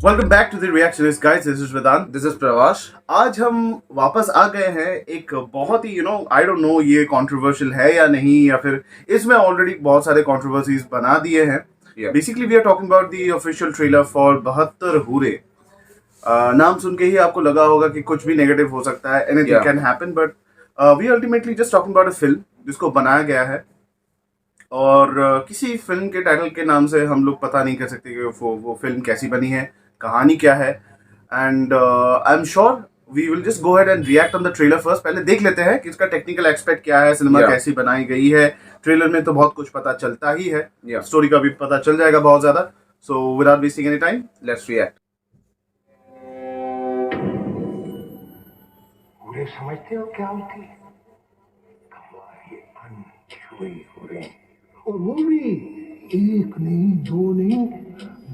Welcome back to the reactionist guys, this is Vedant. This is Pravash. आज हम वापस आ गए हैं एक बहुत ही आई डोंट नो ये कंट्रोवर्शियल है या नहीं, या फिर इसमें ऑलरेडी बहुत सारे कंट्रोवर्सीज बना दिए हैं। Basically we are talking about the official trailer for 72 हूरे। नाम सुन के ही आपको लगा होगा कि कुछ भी नेगेटिव हो सकता है, anything can happen, but we ultimately just talking about a film जिसको बनाया गया है। और किसी फिल्म के टाइटल के नाम से हम लोग पता नहीं कर सकते कि वो फिल्म कैसी बनी है, कहानी क्या है। And I am sure we will just go ahead and react on the trailer first. पहले देख लेते हैं कि इसका टेक्निकल एस्पेक्ट क्या है, सिनेमा कैसी बनाई गई है। ट्रेलर में तो बहुत कुछ पता चलता ही है, स्टोरी का भी पता चल जाएगा बहुत ज्यादा। So without wasting any time, let's react. पूरे समझते हो क्या होती है? हमारी अनछुई हो रही, और वो भी एक नहीं, दो नहीं,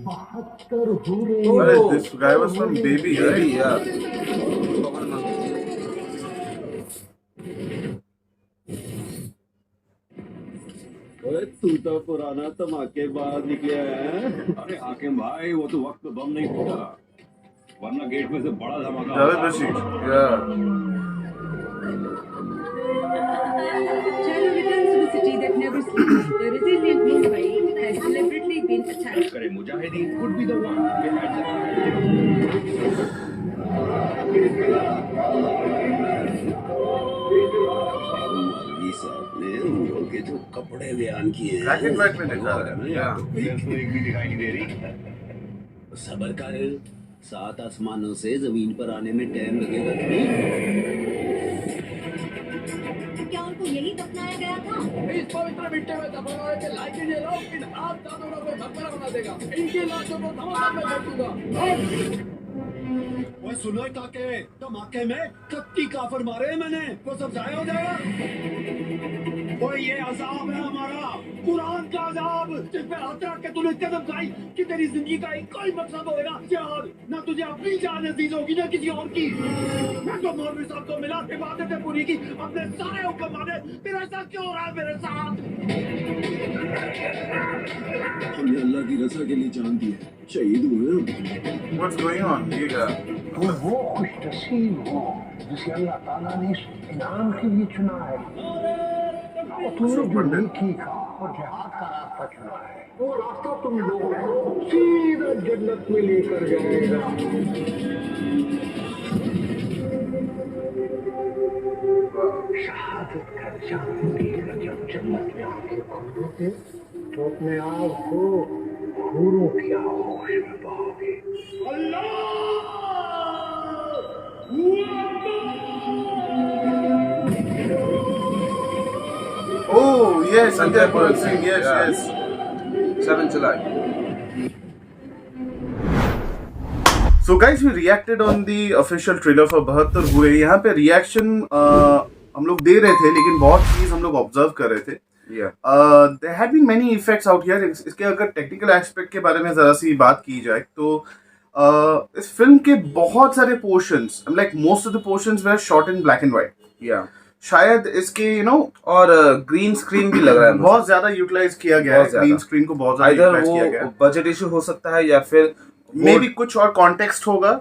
72 हो रहे। अरे this guy was from baby, यार तू तो पुराना धमाकेबाज निकला है। अरे हाकिम भाई, वो तो वक्त पे बम नहीं फूटा, वरना गेट में से बड़ा धमाका होता। China returns to the city that never sleeps. The resilient Mumbai has deliberately been attacked. करे Mujahideen could be the one behind the मौलवी साहब ने उन लोगों के जो कपड़े बयान किए ब्लैक एंड व्हाइट में दिखा रहा है हैं, तो एक भी दिखाई नहीं दे रही। सबर कर, 7 आसमानों से जमीन पर आने में टाइम लगेगा नहीं। क्या उनको यही दफनाया गया था? इस पवित्र मिट्टी में दफनाए के लायक ये लोग इन आप दादों को धमकारा बना देगा। इनकी लाशों को धमाका में फेंक दूंगा। वो सुनो काके, धमाके में कत्ती काफर मारे मैंने, वो सब जाया हो जाएगा। वो ये अजाब है हमारा, कुरान का अजाब, जिस पे हाथ रख के तूने कदम खाई कि तेरी जिंदगी का एक कोई मकसद होगा यार, ना तुझे अपनी जान अजीज होगी ना किसी और की। मैं तो मौलवी साहब को मिला, इबादतें पूरी की, अपने सारे हुक्म माने, तेरा ऐसा क्यों हो रहा है मेरे साथ? हमने अल्लाह की रजा के लिए जान दी, शहीद हुए। What's going on? ये क्या? तुम वो खुश नसीब हो जिसे अल्लाह ताला ने इस इनाम के लिए चुना है, और तुमने जो नेकी का और जिहाद का रास्ता चुना है, वो रास्ता तुम लोगों को सीधा जन्नत में लेकर जाएगा। शहादत का जाम पीकर जब जन्नत में आके खोलोगे तो अपने आप को हूरों की आगोश में पाओगे। Oh yes, Sanjay Bhagat Singh, yes. 7 July. So guys, we reacted on the official trailer for 72 हूरे। यहाँ पे रिएक्शन हम लोग दे रहे थे, लेकिन बहुत चीज हम लोग ऑब्जर्व कर रहे थे। There had been many effects out here। इसके अगर टेक्निकल एस्पेक्ट के बारे में जरा सी बात की जाए तो इस फिल्म के बहुत सारे portions, like most of the portions were shot in black and white. शायद इसके और ग्रीन स्क्रीन भी लग रहा है, बहुत ज्यादा यूटिलाइज किया गया है। ग्रीन स्क्रीन को बहुत ज्यादा यूटिलाइज किया गया है। बजट इशू हो सकता है या फिर मे भी कुछ और कॉन्टेक्स्ट होगा।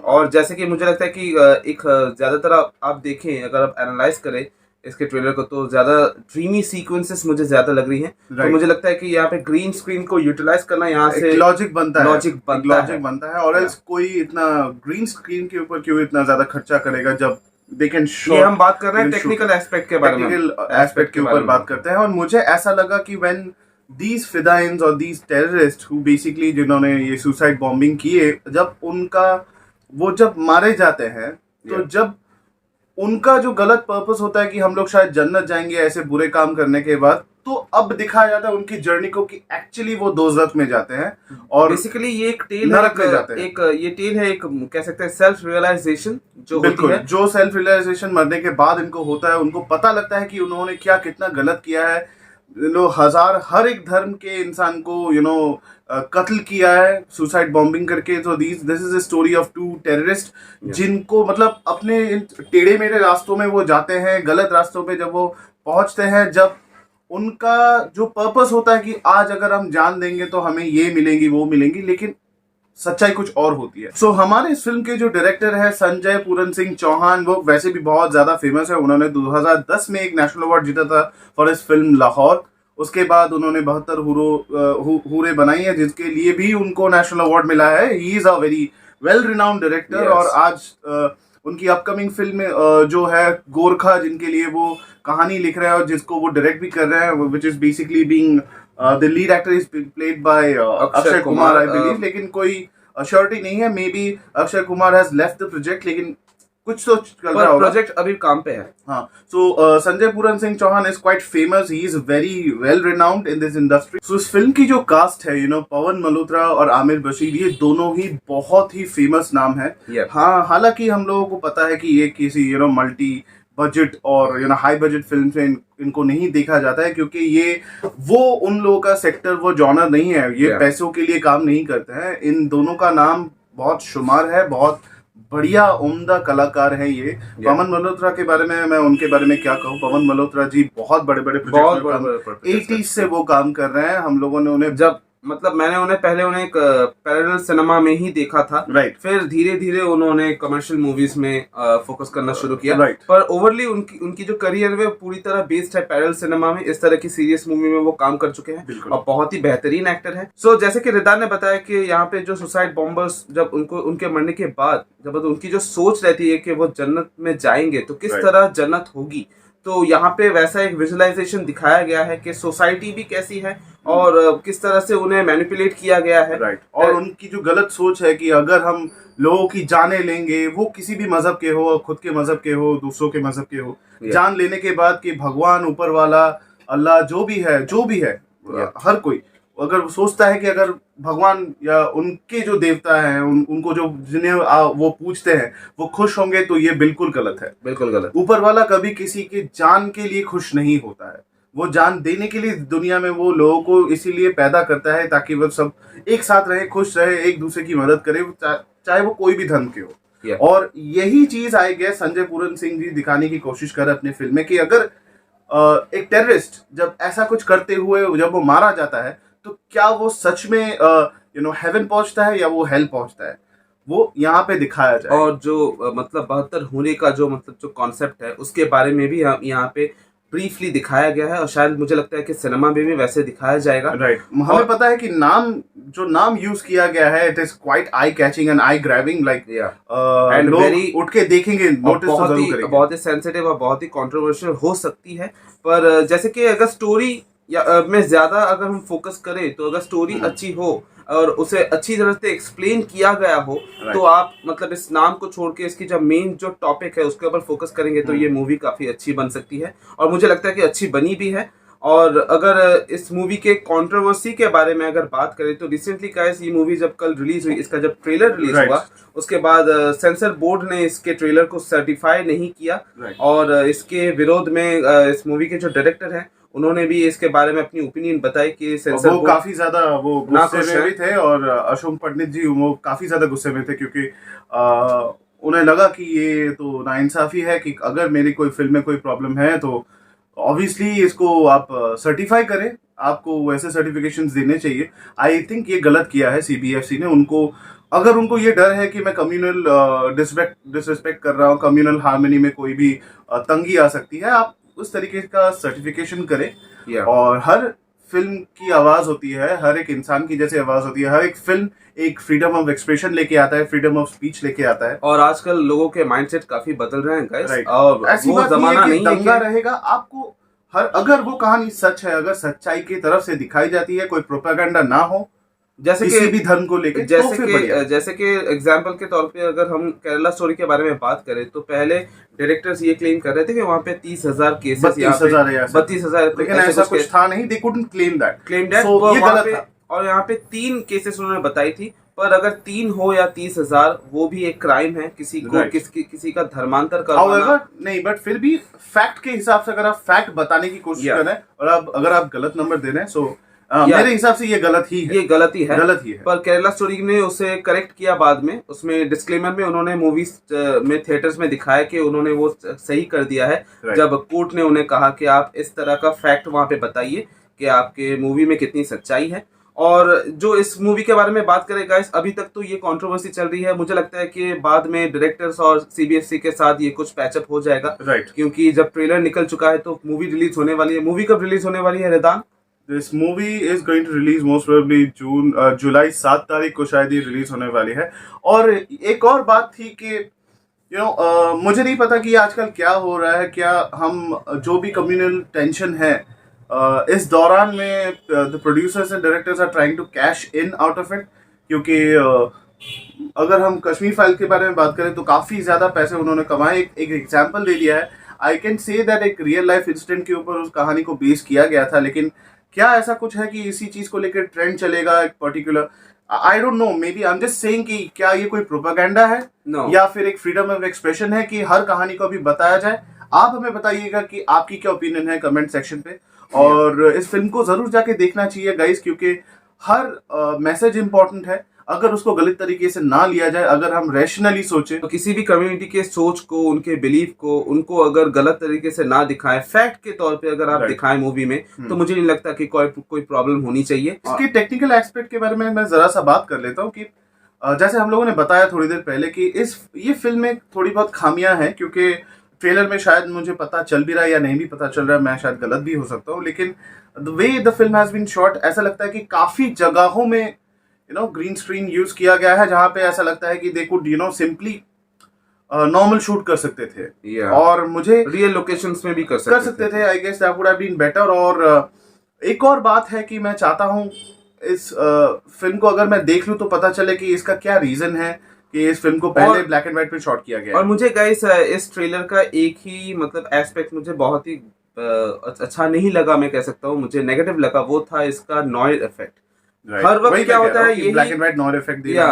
और जैसे कि मुझे लगता है कि एक ज्यादातर आप देखें, अगर आप एनालाइज करें इसके ट्रेलर को, तो ज्यादा ड्रीमी सीक्वेंसेस मुझे ज्यादा लग रही हैं। तो मुझे लगता है कि यहाँ पे ग्रीन स्क्रीन को यूटिलाइज करना यहाँ से लॉजिक बनता है। और एल्स कोई इतना ग्रीन स्क्रीन के ऊपर क्यों इतना ज्यादा खर्चा करेगा जब दे कैन शो। हम बात कर रहे हैं टेक्निकल एस्पेक्ट के बारे में, टेक्निकल एस्पेक्ट के ऊपर बात करते हैं। और मुझे ऐसा लगा कि व्हेन these फिदाइंस और these terrorists who basically जिन्होंने ये सुसाइड बॉम्बिंग किए, जब जब मारे जाते हैं, तो जब उनका जो गलत पर्पस होता है कि हम लोग शायद जन्नत जाएंगे ऐसे बुरे काम करने के बाद, तो अब दिखाया जाता है उनकी जर्नी को कि एक्चुअली वो दोज़ख में जाते हैं। और बेसिकली ये एक टेल है, ये टेल है, एक कह सकते हैं सेल्फ रियलाइजेशन जो होती है। जो सेल्फ रियलाइजेशन मरने के बाद इनको होता है, उनको पता लगता है कि उन्होंने क्या कितना गलत किया है। हर एक धर्म के इंसान को कत्ल किया है सुसाइड बॉम्बिंग करके। तो this is a story of 2 terrorist जिनको मतलब अपने टेढ़े मेढ़े रास्तों में वो जाते हैं, गलत रास्तों पे जब वो पहुंचते हैं, जब उनका जो पर्पस होता है कि आज अगर हम जान देंगे तो हमें ये मिलेंगी वो मिलेंगी, लेकिन सच्चाई कुछ और होती है। सो हमारे इस फिल्म के जो डायरेक्टर है संजय पूरन सिंह चौहान, वो वैसे भी बहुत ज्यादा फेमस है। उन्होंने 2010 में एक नेशनल अवार्ड जीता था फॉर इस फिल्म लाहौर। उसके बाद उन्होंने 72 हूरे बनाई है, जिसके लिए भी उनको नेशनल अवार्ड मिला है। He is a very well renowned director. और आज उनकी अपकमिंग फिल्म जो है गोरखा, जिनके लिए वो कहानी लिख रहे हैं और जिसको वो डायरेक्ट भी कर रहे हैं, which is basically being the lead actor is played by Akshay Kumar I believe. लेकिन कोई श्योरिटी नहीं है, may be Akshay Kumar has left the project, लेकिन कुछ तो चल रहा होगा। प्रोजेक्ट अभी काम पे है। हाँ, so Sanjay Puran Singh Chauhan is quite famous, he is very well renowned in this industry. So इस फिल्म की जो कास्ट है, पवन मल्होत्रा और आमिर बशीर, ये दोनों ही बहुत ही फेमस नाम है। हाँ, हालांकि हम लोगों को पता है कि ये किसी मल्टी बजट और हाई बजट फिल्म से इनको नहीं देखा जाता है, क्योंकि ये वो उन लोगों का सेक्टर, वो जॉनर नहीं है। ये पैसों के लिए काम नहीं करते हैं। इन दोनों का नाम बहुत शुमार है, बहुत बढ़िया उम्दा कलाकार है ये। पवन मल्होत्रा के बारे में मैं उनके बारे में क्या कहूँ। पवन मल्होत्रा जी बहुत बड़े बड़े प्रोजेक्ट 80s से वो काम कर रहे हैं। हम लोगों ने उन्हें मैंने उन्हें पहले एक पैरेलल सिनेमा में ही देखा था। फिर धीरे धीरे उन्होंने कमर्शियल मूवीज में फोकस करना शुरू किया। पर ओवरली उनकी जो करियर है पूरी तरह बेस्ड है पैरेलल सिनेमा में। इस तरह की सीरियस मूवी में वो काम कर चुके हैं और बहुत ही बेहतरीन एक्टर है। सो जैसे कि रिदान ने बताया कि यहाँ पे जो सुसाइड बॉम्बर्स, जब उनके मरने के बाद जब उनकी जो सोच रहती है कि वो जन्नत में जाएंगे तो किस तरह जन्नत होगी, तो यहाँ पे वैसा एक विजुअलाइजेशन दिखाया गया है कि सोसाइटी भी कैसी है और किस तरह से उन्हें मैनिपुलेट किया गया है। और उनकी जो गलत सोच है कि अगर हम लोगों की जाने लेंगे, वो किसी भी मजहब के हो, खुद के मजहब के हो, दूसरों के मजहब के हो, जान लेने के बाद कि भगवान, ऊपर वाला, अल्लाह, जो भी है हर कोई अगर सोचता है कि अगर भगवान या उनके जो देवता हैं, उनको जो जिन्हें वो पूछते हैं, वो खुश होंगे, तो ये बिल्कुल गलत है। बिल्कुल गलत। ऊपर वाला कभी किसी की जान के लिए खुश नहीं होता है। वो जान देने के लिए दुनिया में वो लोगों को इसीलिए पैदा करता है ताकि वो सब एक साथ रहे, खुश रहे, एक दूसरे की मदद करे, चाहे वो कोई भी धर्म के हो। और यही चीज आई गेस संजय पूरन सिंह जी दिखाने की कोशिश कर अपने फिल्म में कि अगर एक टेररिस्ट जब ऐसा कुछ करते हुए जब वो मारा जाता है, तो क्या वो सच में हेवन पहुंचता है या वो हेल पहुंचता है, वो यहाँ पे दिखाया जाए। और जो 72 होने का जो कॉन्सेप्ट है, उसके बारे में भी यहाँ पे ब्रीफली दिखाया गया है और शायद मुझे लगता है कि सिनेमा में भी वैसे दिखाया जाएगा। हमें पता है कि नाम यूज किया गया है, it is quite eye catching and I grabbing, like लोग उठ के देखेंगे, नोटिस तो जरूर करेंगे। बहुत ही सेंसिटिव और बहुत ही कंट्रोवर्शियल हो सकती है। पर जैसे कि अगर स्टोरी में ज्यादा अगर हम फोकस करें, तो अगर स्टोरी अच्छी हो और उसे अच्छी तरह से एक्सप्लेन किया गया हो, तो आप इस नाम को छोड़ के इसकी जब मेन जो टॉपिक है उसके ऊपर फोकस करेंगे तो ये मूवी काफी अच्छी बन सकती है। और मुझे लगता है कि अच्छी बनी भी है। और अगर इस मूवी के कंट्रोवर्सी के बारे में अगर बात करें, तो रिसेंटली गाइस, ये मूवी जब कल रिलीज हुई, इसका जब ट्रेलर रिलीज हुआ, उसके बाद सेंसर बोर्ड ने इसके ट्रेलर को सर्टिफाई नहीं किया। और इसके विरोध में इस मूवी के जो डायरेक्टर हैं, उन्होंने भी इसके बारे में अपनी ओपिनियन बताई कि सेंसर बोर्ड काफी ज्यादा वो गुस्से में भी थे। और अशोक पंडित जी वो काफी ज्यादा गुस्से में थे, क्योंकि उन्हें लगा कि ये तो नाइंसाफी है कि अगर मेरी कोई फिल्म में कोई प्रॉब्लम है तो ऑब्वियसली इसको आप सर्टिफाई करें, आपको वैसे सर्टिफिकेशंस देने चाहिए। आई थिंक ये गलत किया है CBFC ने। अगर उनको ये डर है कि मैं कम्युनल डिसरिस्पेक्ट कर रहा हूँ, कम्युनल हार्मनी में कोई भी तंगी आ सकती है, आप उस तरीके का सर्टिफिकेशन करें। और हर फिल्म की आवाज होती है, हर एक इंसान की जैसे आवाज होती है। हर एक फिल्म एक फ्रीडम ऑफ एक्सप्रेशन लेके आता है, फ्रीडम ऑफ स्पीच लेके आता है। और आजकल लोगों के माइंडसेट काफी बदल रहे हैं गाइस। और ऐसी बात नहीं है कि दंगा रहेगा आपको। अगर वो कहानी सच है, अगर सच्चाई की तरफ से दिखाई जाती है, कोई प्रोपेगेंडा ना हो, जैसे किसी भी धर्म को लेकर, जैसे कि एग्जांपल के तौर पे अगर हम केरला स्टोरी के बारे में बात करें, तो पहले डायरेक्टर्स ये क्लेम कर रहे थे कि वहाँ पे 30,000 केसेस, 32,000, लेकिन ऐसा कुछ था नहीं। They couldn't claim that. ये गलत था। और यहाँ पे 3 केसेस उन्होंने बताई थी। पर अगर 3 हो या 30,000, वो भी एक क्राइम है, किसी को किसी का धर्मांतर करवाना नहीं। बट फिर भी फैक्ट के हिसाब से अगर आप फैक्ट बताने की कोशिश कर रहे हैं और अगर आप गलत नंबर दे रहे हैं, सो मेरे हिसाब से ये गलती है। पर केरला स्टोरी ने उसे करेक्ट किया बाद में। उसमें डिस्क्लेमर में उन्होंने मूवीज में थिएटर्स में दिखाया कि उन्होंने वो सही कर दिया है। जब कोर्ट ने उन्हें कहा कि आप इस तरह का फैक्ट वहां पे बताइए कि आपके मूवी में कितनी सच्चाई है। और जो इस मूवी के बारे में बात करें गाइस, अभी तक तो ये कंट्रोवर्सी चल रही है। मुझे लगता है कि बाद में डायरेक्टर्स और सीबीएफसी के साथ ये कुछ पैचअप हो जाएगा, राइट। क्योंकि जब ट्रेलर निकल चुका है तो मूवी रिलीज होने वाली है। मूवी कब रिलीज होने वाली है Ridan? This movie is going to release most probably July 7 तारीख को शायद ये रिलीज होने वाली है। और एक और बात थी कि मुझे नहीं पता कि आजकल क्या हो रहा है, क्या हम जो भी कम्युनल टेंशन है इस दौरान में the producers and directors are trying to cash in out of it, क्योंकि अगर हम कश्मीर फाइल के बारे में बात करें तो काफ़ी ज़्यादा पैसे उन्होंने कमाए। एक एग्जाम्पल दे दिया है, आई कैन से दैट एक रियल लाइफ इंसिडेंट के ऊपर उस कहानी को बेस किया गया था, लेकिन क्या ऐसा कुछ है कि इसी चीज़ को लेकर ट्रेंड चलेगा एक particular, I don't know, maybe I am just saying कि क्या ये कोई प्रोपेगेंडा है No. या फिर एक फ्रीडम ऑफ एक्सप्रेशन है कि हर कहानी को अभी बताया जाए। आप हमें बताइएगा कि आपकी क्या ओपिनियन है कमेंट सेक्शन पे, और इस फिल्म को जरूर जाके देखना चाहिए गाइस, क्योंकि हर मैसेज इंपॉर्टेंट है। अगर उसको गलत तरीके से ना लिया जाए, अगर हम रैशनली सोचें तो किसी भी कम्युनिटी के सोच को, उनके बिलीफ को, उनको अगर गलत तरीके से ना दिखाएं, फैक्ट के तौर पे अगर आप Right. दिखाएं मूवी में, तो मुझे नहीं लगता कि कोई प्रॉब्लम होनी चाहिए। इसके टेक्निकल एस्पेक्ट के बारे में मैं जरा सा बात कर लेता हूँ कि जैसे हम लोगों ने बताया थोड़ी देर पहले कि ये फिल्म में थोड़ी बहुत खामियां हैं, क्योंकि ट्रेलर में शायद मुझे पता चल भी रहा है या नहीं भी पता चल रहा है, मैं शायद गलत भी हो सकता हूँ, लेकिन the way the film has been shot, ऐसा लगता है कि काफी जगहों में ग्रीन स्क्रीन यूज किया गया है, जहाँ पे ऐसा लगता है कि they could simply normal shoot कर सकते थे। Yeah. और मुझे रियल लोकेशंस में भी कर सकते थे। I guess that would have been better. और एक और बात है कि मैं चाहता हूँ इस फिल्म को अगर मैं देख लूँ तो पता चले कि इसका क्या रीजन है कि इस फिल्म को पहले ब्लैक एंड व्हाइट पे शॉट किया गया और है। मुझे गाइस इस ट्रेलर का एक ही मतलब एस्पेक्ट मुझे बहुत ही अच्छा नहीं लगा, मैं कह सकता हूँ, मुझे नेगेटिव लगा, वो था इसका नॉइज इफेक्ट। Right. हर वक्त वही क्या मैं कह होता रहा है हूँ कि यही black and white noise effect दिया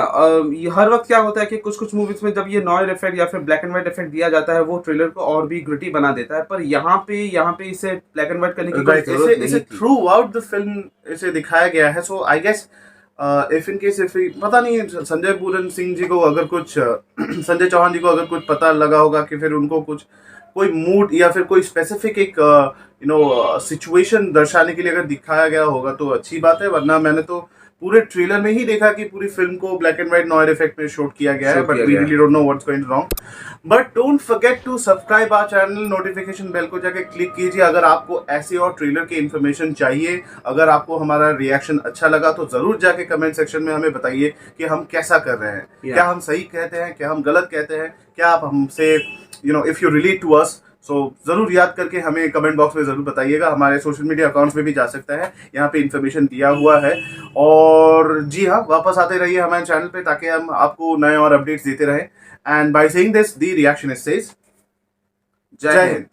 ये हर वक्त क्या होता है कि कुछ मूवीज में जब ये नॉइज इफेक्ट या फिर ब्लैक एंड व्हाइट इफेक्ट दिया जाता है, वो ट्रेलर को और भी ग्रिटी बना देता है। पर यहाँ पे इसे ब्लैक एंड व्हाइट करने की कोई जरूरत नहीं इसे थी। थ्रू आउट द फिल्म इसे दिखाया गया है। So I guess if in case if पता नहीं संजय पूरन सिंह जी को अगर कुछ संजय चौहान जी को अगर कुछ पता लगा होगा कि फिर उनको कुछ कोई मूड या फिर कोई स्पेसिफिक एक सिचुएशन दर्शाने के लिए अगर दिखाया गया होगा तो अच्छी बात है, वरना मैंने तो पूरे ट्रेलर में ही देखा कि पूरी फिल्म को black and white noise effect में शूट किया गया है, but we really don't know what's going wrong. But don't forget to subscribe our channel, notification bell को जाके क्लिक कीजिए अगर आपको ऐसे और ट्रेलर की इन्फॉर्मेशन चाहिए। अगर आपको हमारा रिएक्शन अच्छा लगा तो जरूर जाके कमेंट सेक्शन में हमें बताइए कि हम कैसा कर रहे हैं, क्या हम सही कहते हैं, क्या हम गलत कहते हैं, क्या आप हमसे if you relate to us. So जरूर याद करके हमें कमेंट बॉक्स में जरूर बताइएगा। हमारे सोशल मीडिया अकाउंट्स में भी जा सकता है, यहाँ पे इन्फॉर्मेशन दिया हुआ है। और जी हाँ, वापस आते रहिए हमारे चैनल पे ताकि हम आपको नए और अपडेट्स देते रहें। And by saying this the reaction is says जय हिंद।